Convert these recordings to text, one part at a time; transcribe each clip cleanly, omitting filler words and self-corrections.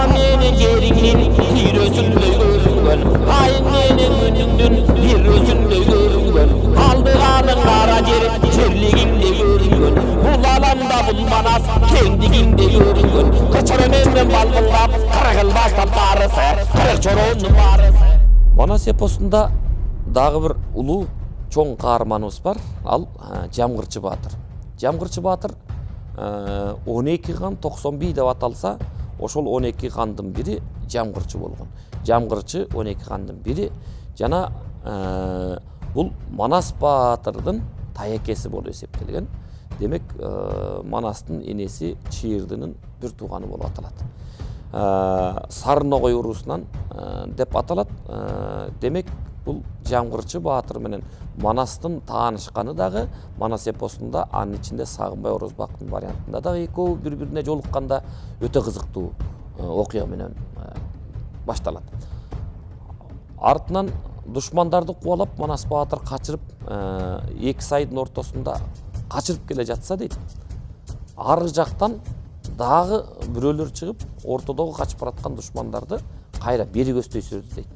Ata meni jeringin bir özündöy görüngön, ayın meni gününgdün bir özündöy görüngön. Aldıgaның kara jer şerliginde görüngön. Bul alanda bul manas kendiginde görüngön. Kıçırı menden balgıldap, kırgıl baştap barысы, kırık çoronun barысы. Манас эпосунда дагы бир улуу чоң каарманыбыз бар. Ал Жамгырчы Баатыр. Жамгырчы Баатыр 12 хан 91 деп аталса, ошол 12 хандын бири Жамгырчы болгон. Жамгырчы 12 хандын бири жана бул Манас Баатырдын таякеси болуп эсептелген. Демек, Манастын энеси Чыйырдынын бир тууганы болуп аталат. Сарногой урусунан деп аталат. Демек, бул Жамгырчы Баатыр менен Манастын таанышканы дагы Манас эпосунда, анын ичинде Сагынбай Орозбактын вариантында дагы экөө бири-бирине жолукканда өтө кызыктуу окуя менен башталат. Артынан душмандарды кубалап Манас Баатыр качырып, эки сайдын ортосунда качырып келе жатса дейт. Ары жактан дагы бирөөлөр чыгып, ортодогу качып бараткан душмандарды кайра бери көздөйсүрдү дейт.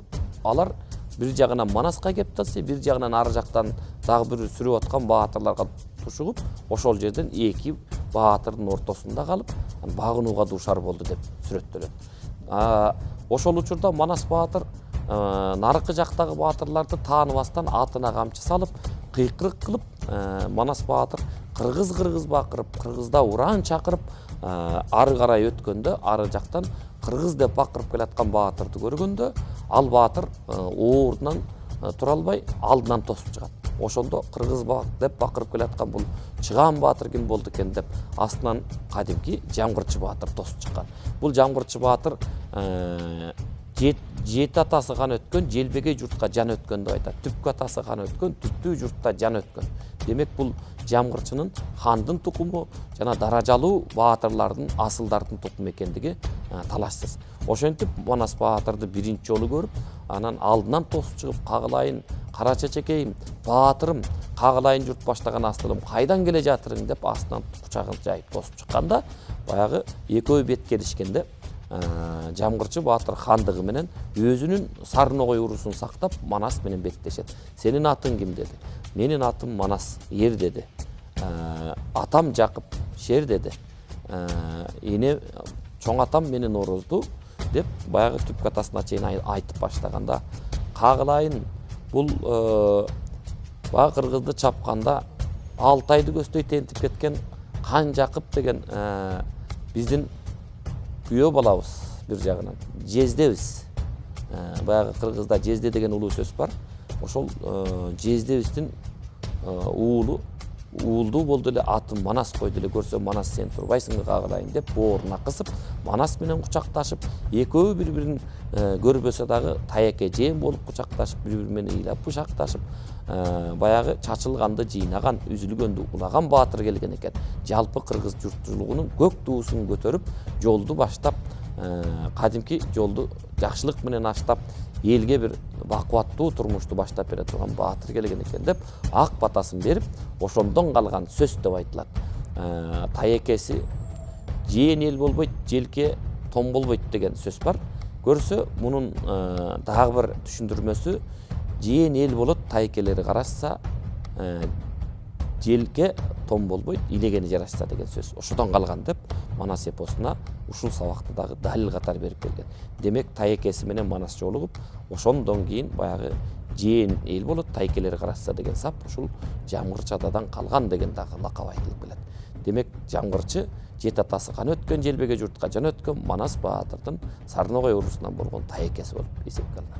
Алар бир жагынан Манаска кеп атса, бир жагынан ары жактан дагы бир сүрүп аткан баатырларга тушугуп, ошол жерден эки баатырдын ортосунда калып, багынууга дуушар болду деп сүрөттөлөт. Ошол учурда Манас Баатыр наркы жактагы баатырларды тааныбастан атына камчы салып, кыйкырык кылып, Манас Баатыр кыргыз бакырып, кыргызда уран чакырып, ары карай өткөндө, ары жактан кыргыз деп бакырып келаткан баатырды көргөндө, ал баатыр оорунан тура албай алдынан тосуп чыгат. Ошондо кыргыз деп бакырып келаткан бул чыган баатыр ким болду экен деп астынан кадимки Жамгырчы Баатыр тосуп чыккан. Бул Жамгырчы Баатыр жети атасы хан өткөн, желбегей журтка жан өткөн деп айтат. Түпкү атасы хан өткөн, түптүү журтта жан өткөн. Демек, бул Жамгырчынын хандын тукуму жана даражалуу баатырлардын, асылдардын тукуму экендиги талашсыз. Ошентип Манас Баатырды биринчи жолу көрүп, анан алдынан тосуп чыгып, кагылайын, кара чечекейим, баатырым, кагылайын журт баштаган асылым, кайдан келе жатырың деп астынан кучагын жайып тосуп чыкканда, баягы экөө бет келишкенде Жамгырчы Баатыр хандыгы менен өзүнүн Сарногой урусун сактап Манас менен беттешет. Сенин атың ким деди? Менин атым Манас, ер деди. Атам Жакып, шер деди. Эне чоң атам менин Орозду деп баягы түпкү атасына чейин айтып баштаганда, кагылайын, бул баягы кыргызды чапканда Алтайды көздөй тентип кеткен Хан Жакып деген биздин күйөө балабыз бир жагынан. Жездебиз. Баягы кыргызда жезде деген улуу сөз бар. Ошол жездебиздин уулу уулдуу болду эле, атын Манас койду эле, көрсө Манас сен турбайсың кагылайын деп бооруна кысып, Манас менен кучакташып, экөө бири-бирин көрбөсө дагы таяке жем болуп кучакташып, бири-бири менен ыйлап кучакташып, баягы чачылганды жыйнаган, үзүлгөндү улаган баатыр келген экен. Жалпы кыргыз журтчулугунун көк туусун көтөрүп, жолду баштап, кадимки жолду жакшылык менен аштап, элге бир бакубаттуу турмушту баштап бере турган баатыр келген экен деп ак батасын берип, ошондон калган сөз деп айтылат. Таекеси жээн эл болбойт, желке том болбойт деген сөз бар. Көрсө, мунун дагы бир түшүндүрмөсү, жээн эл болот, таекелери карашса, желке том болбойт, илегени жарашса деген сөз. Ошодон калган деп Манас эпосуна ушул сабакты дагы далил катары берип келген. Демек, таекеси менен Манас жолугуп, ошондон кийин баягы жээн эл болот, таекелери карашса деген сап ушул Жамгырчы атадан калган деген дагы лакап айтылып келет. Демек, Жамгырчы жети атасы хан өткөн, желбеге журтка жан өткөн Манас Баатырдын Сарногой урусунан болгон таекеси болуп эсепке алынат.